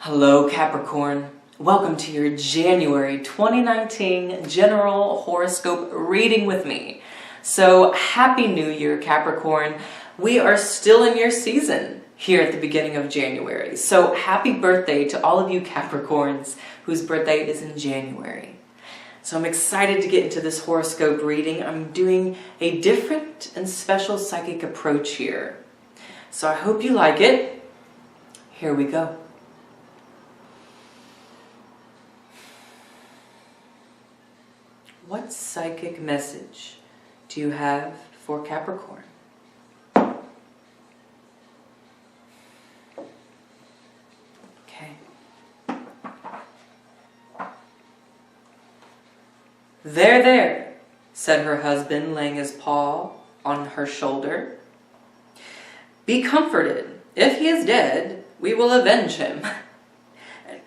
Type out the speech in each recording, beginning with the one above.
Hello Capricorn, welcome to your January 2019 general horoscope reading with me. So happy New Year Capricorn. We are still in your season here at the beginning of January. So happy birthday to all of you Capricorns whose birthday is in January. So I'm excited to get into this horoscope reading. I'm doing a different and special psychic approach here. So I hope you like it. Here we go. What psychic message do you have for Capricorn? Okay. There, said her husband, laying his paw on her shoulder. Be comforted. If he is dead, we will avenge him.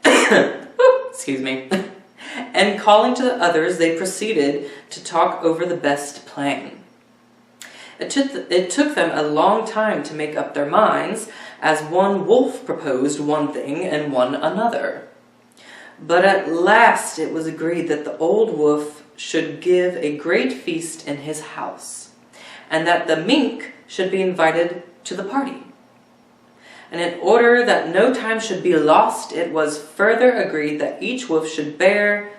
Excuse me. And calling to the others, they proceeded to talk over the best plan. It took them a long time to make up their minds, as one wolf proposed one thing and one another. But at last it was agreed that the old wolf should give a great feast in his house, and that the mink should be invited to the party. And in order that no time should be lost, it was further agreed that each wolf should bear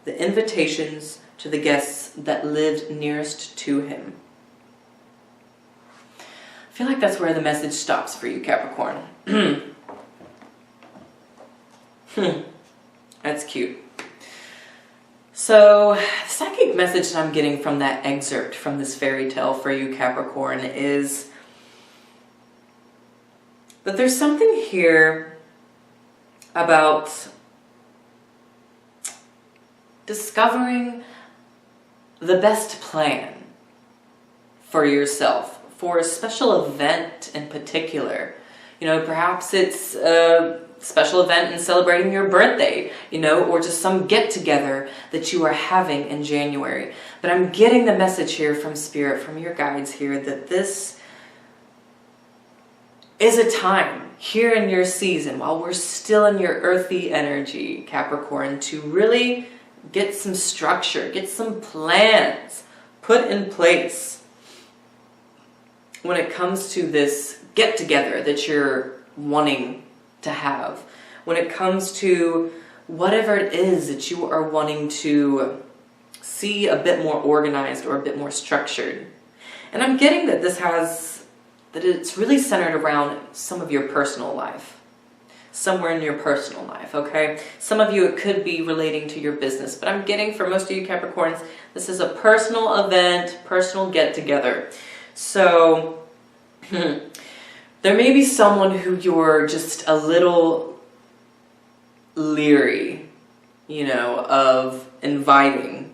the invitations to the guests that lived nearest to him. I feel like that's where the message stops for you, Capricorn. That's cute. So, the psychic message that I'm getting from that excerpt from this fairy tale for you, Capricorn, is that there's something here about discovering the best plan for yourself, for a special event in particular. You know, perhaps it's a special event in celebrating your birthday, you know, or just some get-together that you are having in January. But I'm getting the message here from Spirit, from your guides here, that this is a time here in your season, while we're still in your earthy energy, Capricorn, to really get some structure, get some plans put in place when it comes to this get-together that you're wanting to have, when it comes to whatever it is that you are wanting to see a bit more organized or a bit more structured. And I'm getting that that it's really centered around some of your personal life. Somewhere in your personal life, okay? Some of you, it could be relating to your business, but I'm getting for most of you Capricorns, this is a personal event, personal get-together. So, there may be someone who you're just a little leery, you know, of inviting.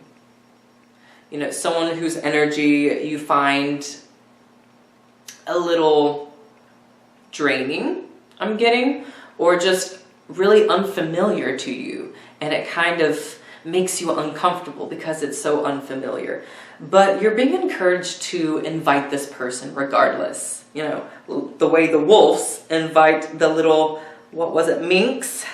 You know, someone whose energy you find a little draining, I'm getting, or just really unfamiliar to you, and it kind of makes you uncomfortable because it's so unfamiliar. But you're being encouraged to invite this person regardless. You know, the way the wolves invite the little, what was it, minks?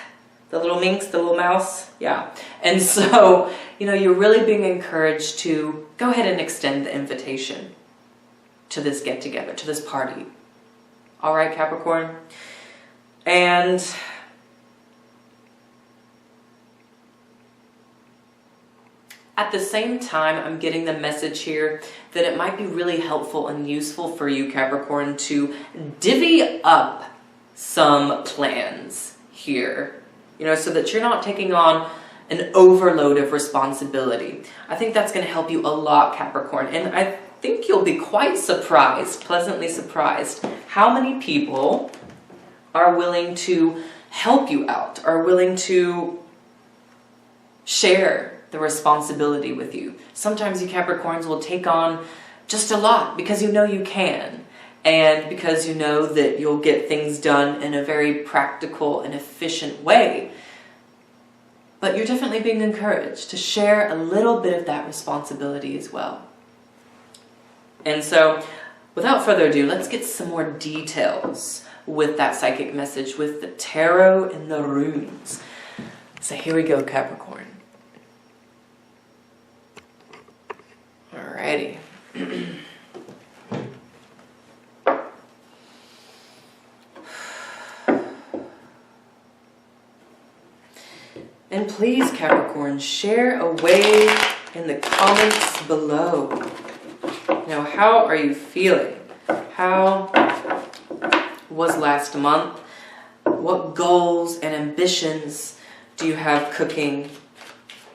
The little minks, the little mouse? Yeah. And so, you know, you're really being encouraged to go ahead and extend the invitation to this get-together, to this party. All right, Capricorn? And at the same time, I'm getting the message here that it might be really helpful and useful for you, Capricorn, to divvy up some plans here, you know, so that you're not taking on an overload of responsibility. I think that's going to help you a lot, Capricorn, and I think you'll be quite surprised, pleasantly surprised, how many people are willing to help you out, are willing to share the responsibility with you. Sometimes you Capricorns will take on just a lot because you know you can, and because you know that you'll get things done in a very practical and efficient way. But you're definitely being encouraged to share a little bit of that responsibility as well. And so, without further ado, let's get some more details with that psychic message, with the tarot and the runes. So here we go, Capricorn. Alrighty. And please, Capricorn, share away in the comments below. Now, how are you feeling? How was last month? What goals and ambitions do you have cooking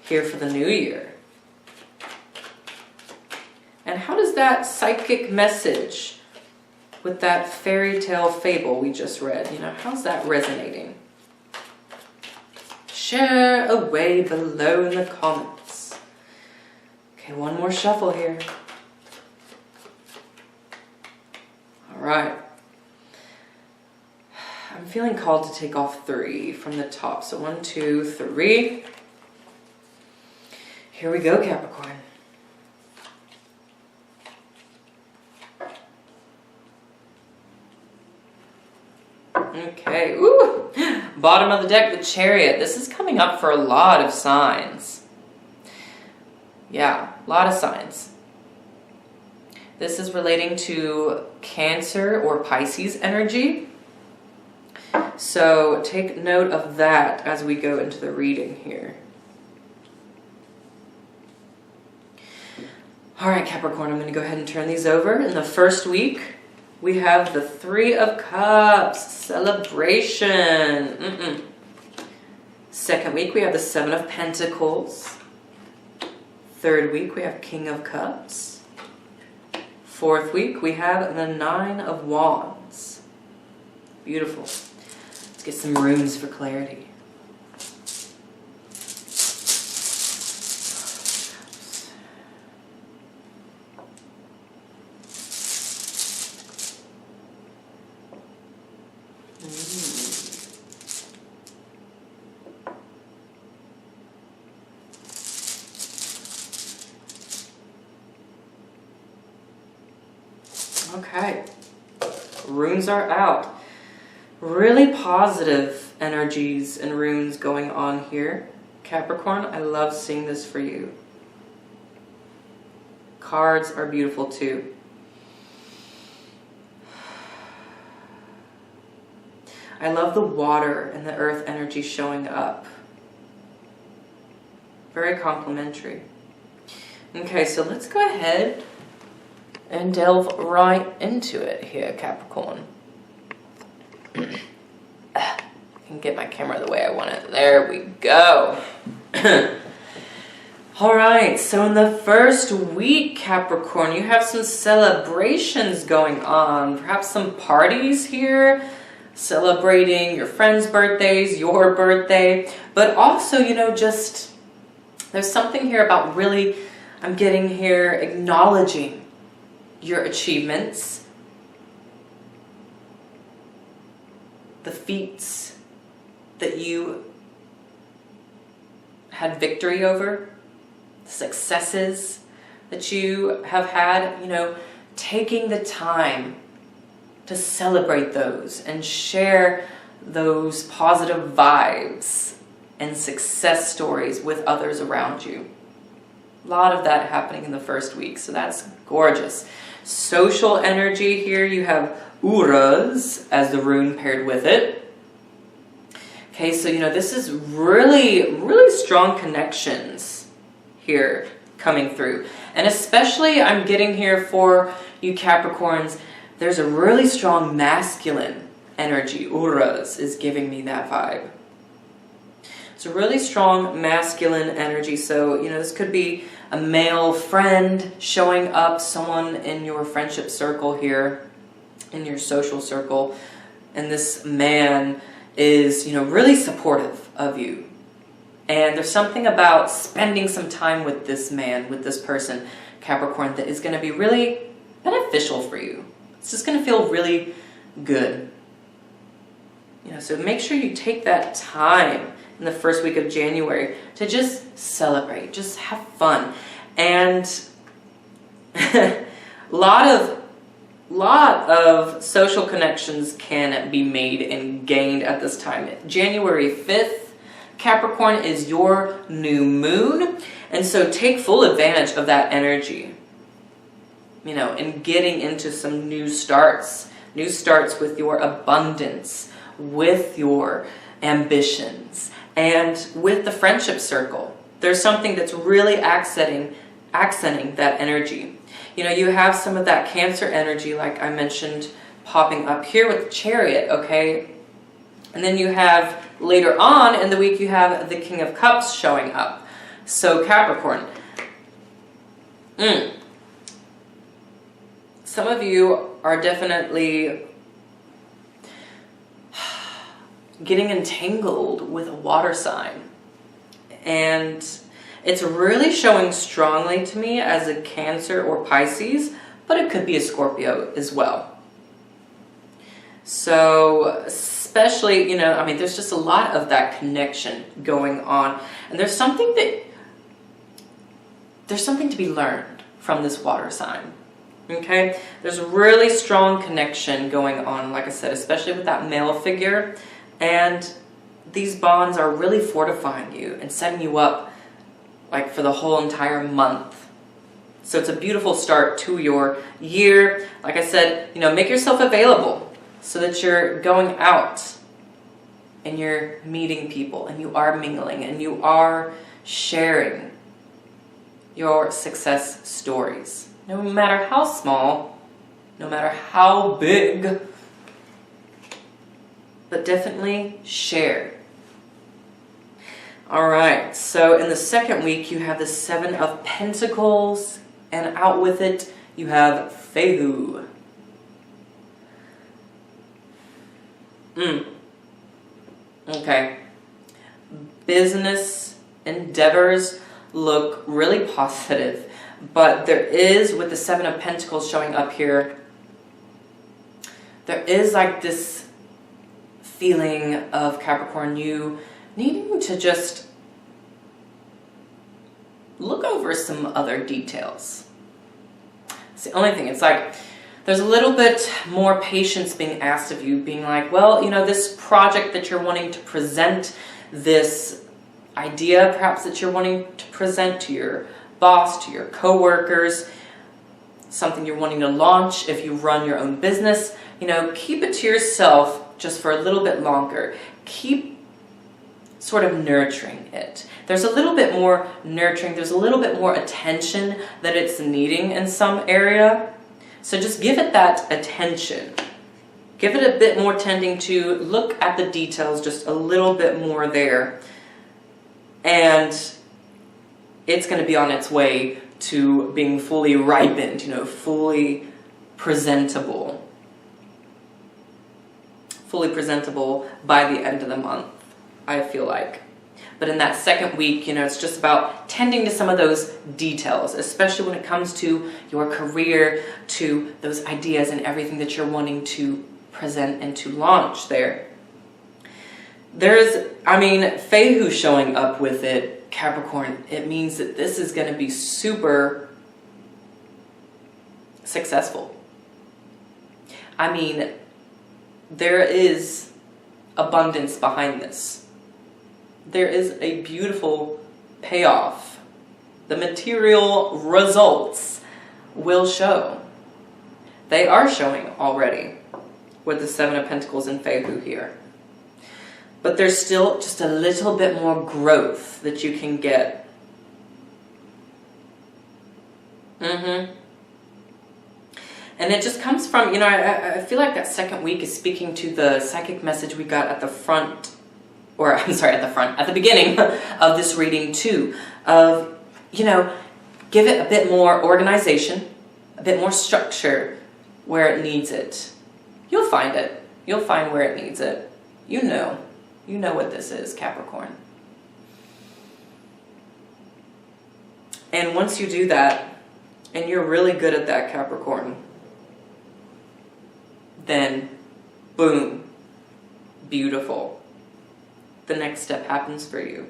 here for the new year? And how does that psychic message with that fairy tale fable we just read, how's that resonating? Share away below in the comments. Okay, one more shuffle here. All right. I'm feeling called to take off 3 from the top. So 1, 2, 3. Here we go, Capricorn. Okay, ooh, bottom of the deck, the Chariot. This is coming up for a lot of signs. Yeah, a lot of signs. This is relating to Cancer or Pisces energy. So take note of that as we go into the reading here. All right, Capricorn, I'm going to go ahead and turn these over. In the first week, we have the 3 of Cups, celebration. Second week, we have the 7 of Pentacles. Third week, we have King of Cups. Fourth week, we have the 9 of Wands. Beautiful. Let's get some runes for clarity. Okay, runes are out. Really positive energies and runes going on here. Capricorn, I love seeing this for you. Cards are beautiful too. I love the water and the earth energy showing up. Very complimentary. Okay, so let's go ahead and delve right into it here, Capricorn. I can get my camera the way I want it. There we go. All right, so in the first week, Capricorn, you have some celebrations going on. Perhaps some parties here, celebrating your friends' birthdays, your birthday. But also, just there's something here about really, I'm getting here, acknowledging your achievements, the feats that you had victory over, the successes that you have had, taking the time to celebrate those and share those positive vibes and success stories with others around you. A lot of that happening in the first week, so that's gorgeous. Social energy here, you have Uras as the rune paired with it. Okay, so this is really, really strong connections here coming through. And especially I'm getting here for you Capricorns, there's a really strong masculine energy. Uras is giving me that vibe. It's a really strong masculine energy. So, this could be a male friend showing up, someone in your friendship circle here, in your social circle, and this man is, really supportive of you. And there's something about spending some time with this man, with this person, Capricorn, that is going to be really beneficial for you. It's just going to feel really good. So make sure you take that time in the first week of January to just celebrate, just have fun. And a lot of lot of social connections can be made and gained at this time. January 5th, Capricorn, is your new moon. And so take full advantage of that energy, you know, and getting into some new starts with your abundance, with your ambitions, and with the friendship circle. There's something that's really accenting that energy. You know, you have some of that Cancer energy, like I mentioned, popping up here with the Chariot, okay? And then you have, later on in the week, you have the King of Cups showing up. So Capricorn, some of you are definitely getting entangled with a water sign. And it's really showing strongly to me as a Cancer or Pisces, but it could be a Scorpio as well. So especially, you know, I mean, there's just a lot of that connection going on. And there's something to be learned from this water sign. Okay? There's a really strong connection going on, like I said, especially with that male figure. And these bonds are really fortifying you and setting you up like for the whole entire month. So it's a beautiful start to your year. Like I said, you know, make yourself available so that you're going out and you're meeting people and you are mingling and you are sharing your success stories. No matter how small, no matter how big, but definitely share. All right, so in the second week, you have the Seven of Pentacles, and out with it, you have Fehu. Okay. Business endeavors look really positive, but there is, with the Seven of Pentacles showing up here, there is like this feeling of Capricorn, you needing to just look over some other details. It's the only thing. It's like there's a little bit more patience being asked of you, being like, well, you know, this project that you're wanting to present, this idea perhaps that you're wanting to present to your boss, to your co-workers, something you're wanting to launch if you run your own business, you know, keep it to yourself just for a little bit longer. Keep sort of nurturing it. There's a little bit more nurturing, there's a little bit more attention that it's needing in some area. So just give it that attention. Give it a bit more tending to look at the details just a little bit more there. And it's going to be on its way to being fully ripened, you know, fully presentable. Fully presentable by the end of the month, I feel like. But in that second week, you know, it's just about tending to some of those details, especially when it comes to your career, to those ideas and everything that you're wanting to present and to launch there. There's, I mean, Fehu showing up with it, Capricorn, it means that this is going to be super successful. I mean, there is abundance behind this. There is a beautiful payoff. The material results will show. They are showing already with the Seven of Pentacles and Fehu here. But there's still just a little bit more growth that you can get. And it just comes from, you know, I feel like that second week is speaking to the psychic message we got at the front, or I'm sorry, at the beginning of this reading too, of, you know, give it a bit more organization, a bit more structure where it needs it. You'll find it. You'll find where it needs it. You know what this is, Capricorn. And once you do that, and you're really good at that, Capricorn, then boom, beautiful. The next step happens for you.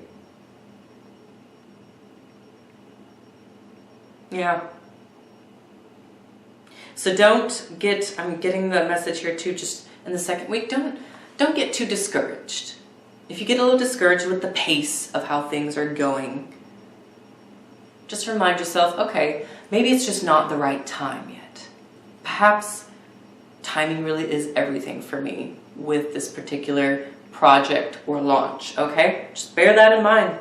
Yeah. So don't get, I'm getting the message here too, just in the second week, don't get too discouraged. If you get a little discouraged with the pace of how things are going, just remind yourself, okay, maybe it's just not the right time yet. Perhaps timing really is everything for me with this particular project or launch, okay? Just bear that in mind.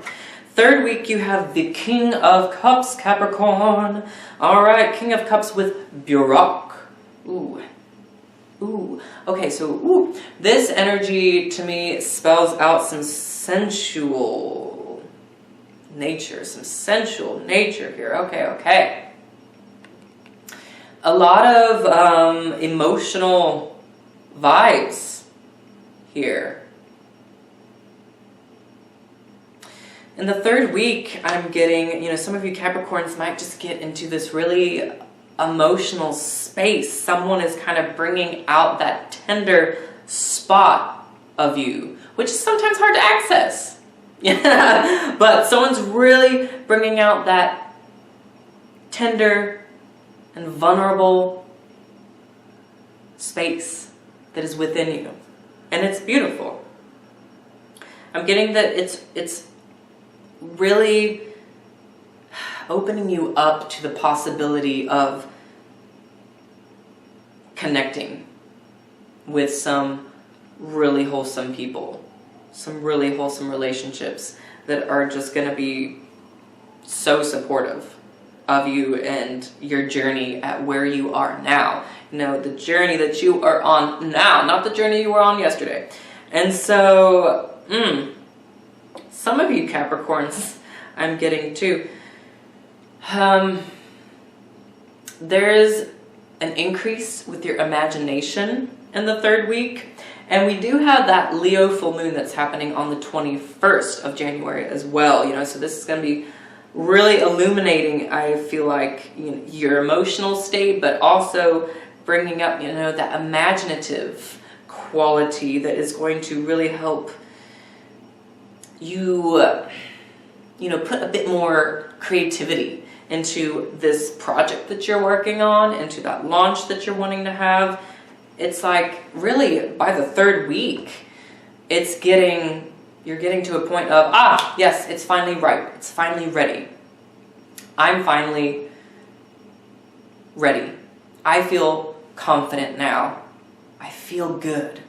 Third week, you have the King of Cups, Capricorn. All right, King of Cups with Buraq. Ooh. Ooh. Okay, so ooh. This energy to me spells out some sensual nature, here. Okay. A lot of emotional vibes here. In the third week, I'm getting, some of you Capricorns might just get into this really emotional space. Someone is kind of bringing out that tender spot of you, which is sometimes hard to access. Yeah, but someone's really bringing out that tender and vulnerable space that is within you. And it's beautiful. I'm getting that it's really opening you up to the possibility of connecting with some really wholesome people, some really wholesome relationships that are just going to be so supportive of you and your journey at where you are now. The journey that you are on now, not the journey you were on yesterday. And so, some of you Capricorns, I'm getting too, there's an increase with your imagination in the third week. And we do have that Leo full moon that's happening on the 21st of January as well. So this is going to be really illuminating, I feel like, your emotional state, but also bringing up, that imaginative quality that is going to really help you, put a bit more creativity into this project that you're working on, into that launch that you're wanting to have. It's like, really, by the third week, you're getting to a point of, yes, it's finally right. It's finally ready. I'm finally ready. I feel confident now. I feel good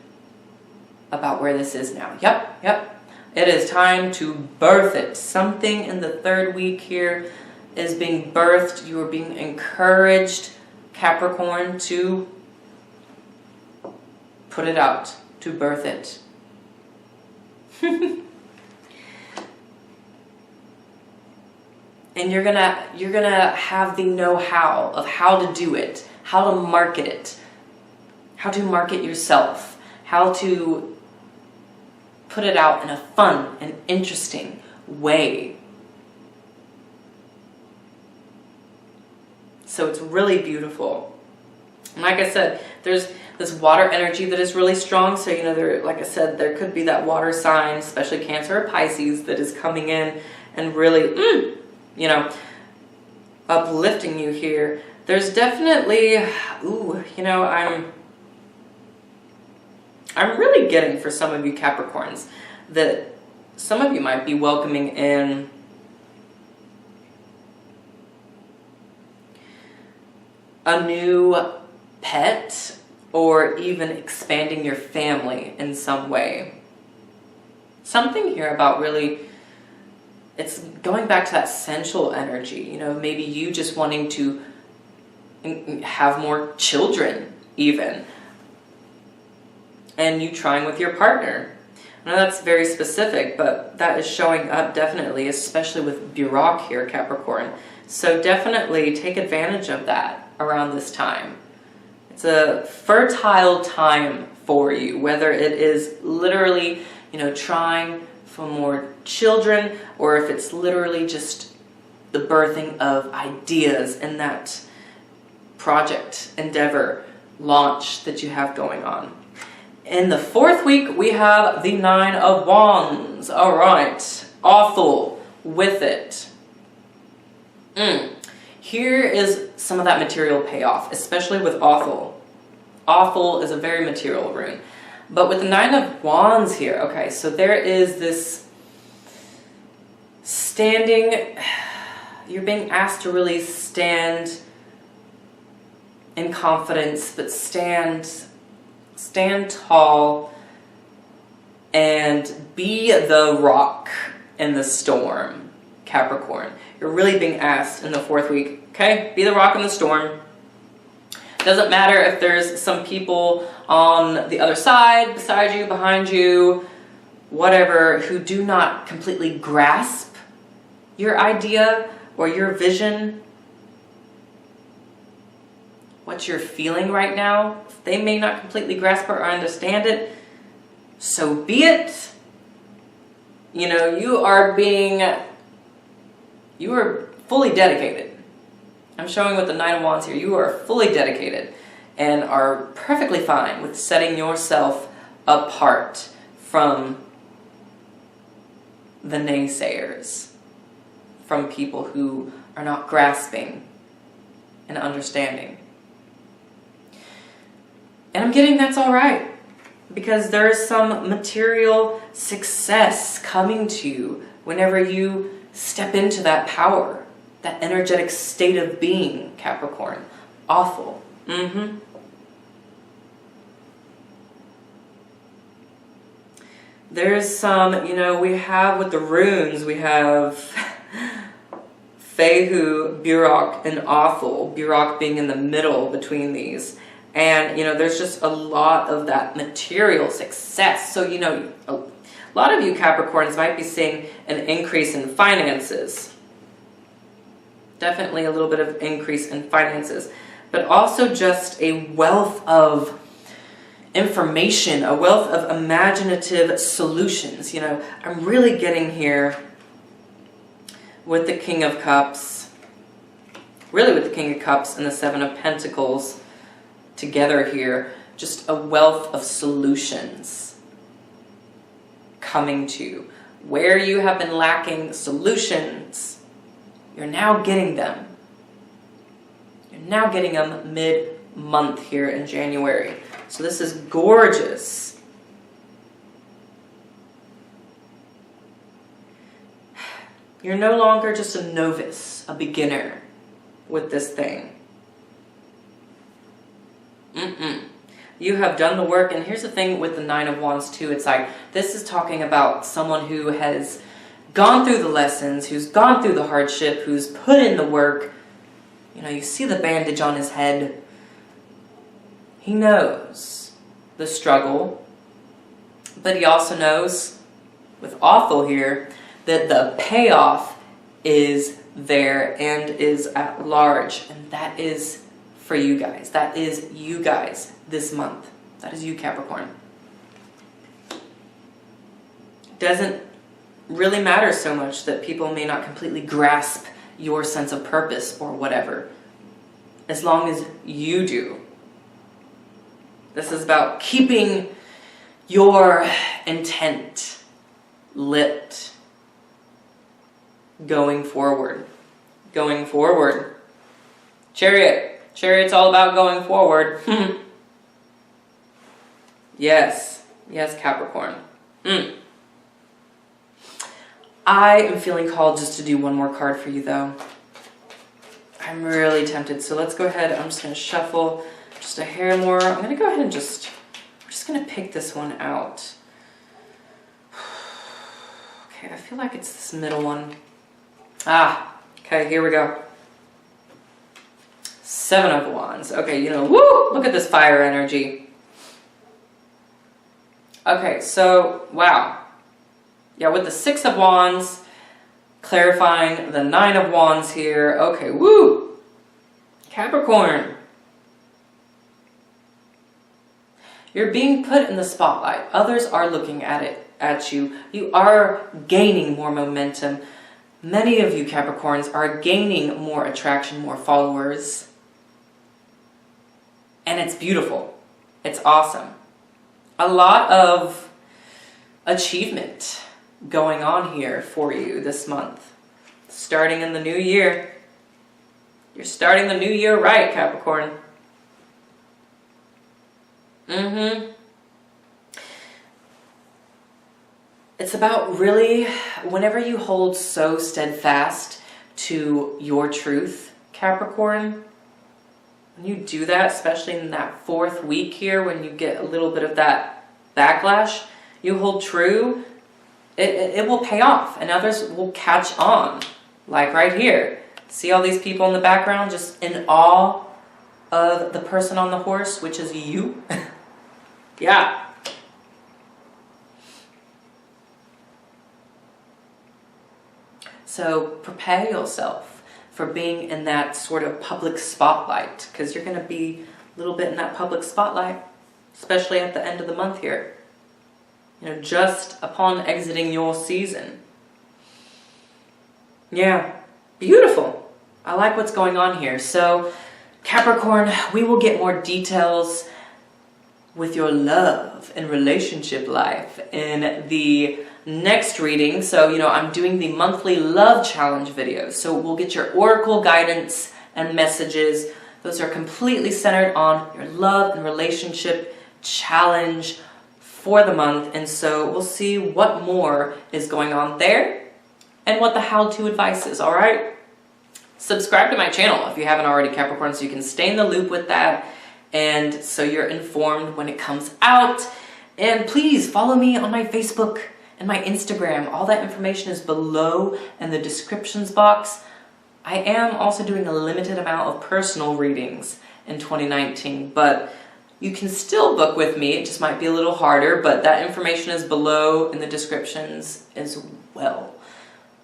about where this is now. Yep. It is time to birth it. Something in the third week here is being birthed. You are being encouraged, Capricorn, to put it out, to birth it. And you're gonna have the know-how of how to do it, how to market it, how to market yourself, how to put it out in a fun and interesting way. So it's really beautiful. And like I said, there's this water energy that is really strong. So, like I said, there could be that water sign, especially Cancer or Pisces, that is coming in and really, uplifting you here. There's definitely, I'm really getting for some of you Capricorns that some of you might be welcoming in a new pet or even expanding your family in some way. Something here about really, it's going back to that sensual energy, maybe you just wanting to have more children even. And you trying with your partner. I know that's very specific, but that is showing up definitely, especially with Buraq here, Capricorn. So definitely take advantage of that around this time. It's a fertile time for you, whether it is literally, trying for more children, or if it's literally just the birthing of ideas in that project, endeavor, launch that you have going on. In the fourth week, we have the Nine of Wands. All right, awful with it. here is some of that material payoff, especially with Awful. Awful is a very material rune. But with the Nine of Wands here, okay, so there is this standing, you're being asked to really stand in confidence, but stand tall and be the rock in the storm, Capricorn. You're really being asked in the 4th week, okay, be the rock in the storm. Doesn't matter if there's some people on the other side, beside you, behind you, whatever, who do not completely grasp your idea or your vision, what you're feeling right now. They may not completely grasp or understand it, so be it. You know, you are fully dedicated. I'm showing with the Nine of Wands here, you are fully dedicated and are perfectly fine with setting yourself apart from the naysayers, from people who are not grasping and understanding. And I'm getting that's all right, because there is some material success coming to you whenever you step into that power, that energetic state of being, Capricorn. Awful. There's some, you know, we have with the runes, we have Fehu, Burok, and Awful. Burok being in the middle between these. And, you know, there's just a lot of that material success. So, you know, a lot of you Capricorns might be seeing an increase in finances. Definitely a little bit of increase in finances. But also just a wealth of information, a wealth of imaginative solutions. You know, I'm really getting here with the King of Cups. Really with the King of Cups and the Seven of Pentacles together here, just a wealth of solutions coming to you. Where you have been lacking solutions, you're now getting them. You're now getting them mid-month here in January. So this is gorgeous. You're no longer just a novice, a beginner with this thing. You have done the work, and here's the thing with the Nine of Wands too, it's like, this is talking about someone who has gone through the lessons, who's gone through the hardship, who's put in the work. You know, you see the bandage on his head. He knows the struggle, but he also knows, with Awful here, that the payoff is there and is at large, and that is for you guys. That is you guys this month. That is you, Capricorn. Doesn't really matter so much that people may not completely grasp your sense of purpose or whatever, as long as you do. This is about keeping your intent lit, going forward. Going forward. Chariot. Chariot's all about going forward. Yes. Yes, Capricorn. I am feeling called just to do one more card for you, though. I'm really tempted. So let's go ahead. I'm just going to shuffle just a hair more. I'm going to go ahead and we're just going to pick this one out. Okay, I feel like it's this middle one. Okay, here we go. Seven of Wands. Okay, you know, woo! Look at this fire energy. Okay, so, wow. Yeah, with the Six of Wands, clarifying the Nine of Wands here. Okay, woo! Capricorn. You're being put in the spotlight. Others are looking at you. You are gaining more momentum. Many of you Capricorns are gaining more attraction, more followers. And it's beautiful. It's awesome. A lot of achievement going on here for you this month. Starting in the new year. You're starting the new year right, Capricorn. It's about really, whenever you hold so steadfast to your truth, Capricorn, when you do that, especially in that 4th week here, when you get a little bit of that backlash, you hold true, it will pay off and others will catch on. Like right here. See all these people in the background just in awe of the person on the horse, which is you? Yeah. So prepare yourself for being in that sort of public spotlight, because you're going to be a little bit in that public spotlight, especially at the end of the month here. You know, just upon exiting your season. Yeah, beautiful. I like what's going on here. So, Capricorn, we will get more details with your love and relationship life in the next reading. So, you know, I'm doing the monthly love challenge videos. So we'll get your oracle guidance and messages. Those are completely centered on your love and relationship challenge for the month. And so we'll see what more is going on there and what the how-to advice is, all right? Subscribe to my channel if you haven't already, Capricorn, so you can stay in the loop with that and so you're informed when it comes out. And please follow me on my Facebook and my Instagram. All that information is below in the descriptions box. I am also doing a limited amount of personal readings in 2019, but you can still book with me. It just might be a little harder, but that information is below in the descriptions as well.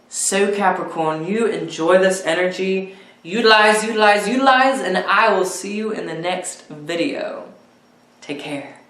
So Capricorn, you enjoy this energy, utilize, and I will see you in the next video. Take care.